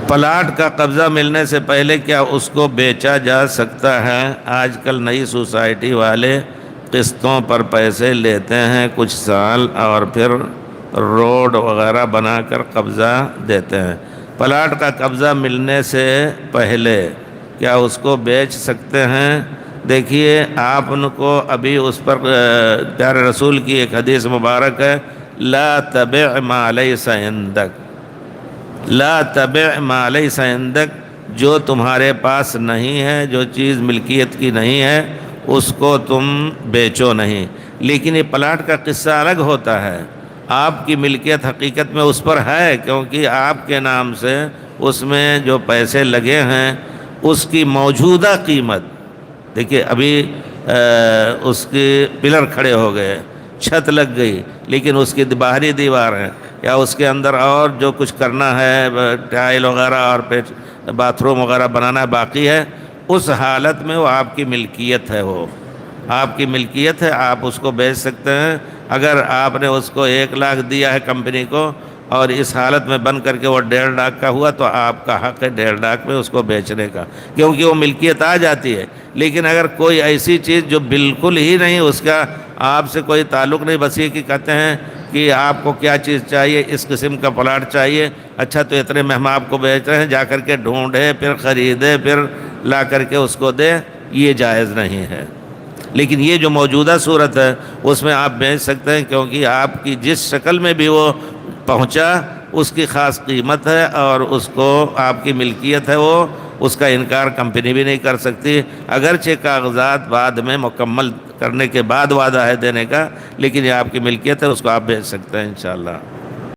Plot کا قبضہ ملنے سے پہلے کیا اس کو بیچا جا سکتا ہے؟ آج کل نئی سوسائٹی والے قسطوں پر پیسے لیتے ہیں کچھ سال اور پھر روڈ وغیرہ بنا کر قبضہ دیتے ہیں۔ پلاٹ کا قبضہ ملنے سے پہلے کیا اس کو بیچ سکتے ہیں؟ دیکھیے آپ ان کو ابھی اس پر پیارے رسول کی ایک حدیث مبارک ہے، لا تبع ما لیس عندک، لا تبع ما لیس عندک، جو تمہارے پاس نہیں ہے، جو چیز ملکیت کی نہیں ہے اس کو تم بیچو نہیں۔ لیکن یہ پلاٹ کا قصہ الگ ہوتا ہے، آپ کی ملکیت حقیقت میں اس پر ہے، کیونکہ آپ کے نام سے اس میں جو پیسے لگے ہیں اس کی موجودہ قیمت، دیکھیے ابھی اس کے پلر کھڑے ہو گئے، چھت لگ گئی، لیکن اس کی باہری دیوار ہے یا اس کے اندر اور جو کچھ کرنا ہے، ٹائل وغیرہ اور باتھ روم وغیرہ بنانا باقی ہے، اس حالت میں وہ آپ کی ملکیت ہے، وہ آپ کی ملکیت ہے، آپ اس کو بیچ سکتے ہیں۔ اگر آپ نے اس کو 1,00,000 دیا ہے کمپنی کو اور اس حالت میں بن کر کے وہ 1,50,000 کا ہوا تو آپ کا حق ہے 1,50,000 میں اس کو بیچنے کا، کیونکہ وہ ملکیت آ جاتی ہے۔ لیکن اگر کوئی ایسی چیز جو بالکل ہی نہیں، اس کا آپ سے کوئی تعلق نہیں، بس یہ کہ کہتے ہیں کہ آپ کو کیا چیز چاہیے، اس قسم کا پلاٹ چاہیے، اچھا تو اتنے میں ہم آپ کو بیچ رہے ہیں، جا کر کے ڈھونڈے پھر خریدے پھر لا کر کے اس کو دے، یہ جائز نہیں ہے۔ لیکن یہ جو موجودہ صورت ہے اس میں آپ بیچ سکتے ہیں، کیونکہ آپ کی جس شکل میں بھی وہ پہنچا اس کی خاص قیمت ہے اور اس کو آپ کی ملکیت ہے، وہ اس کا انکار کمپنی بھی نہیں کر سکتی، اگرچہ کاغذات بعد میں مکمل کرنے کے بعد وعدہ ہے دینے کا، لیکن یہ آپ کی ملکیت ہے، اس کو آپ بیچ سکتے ہیں انشاءاللہ۔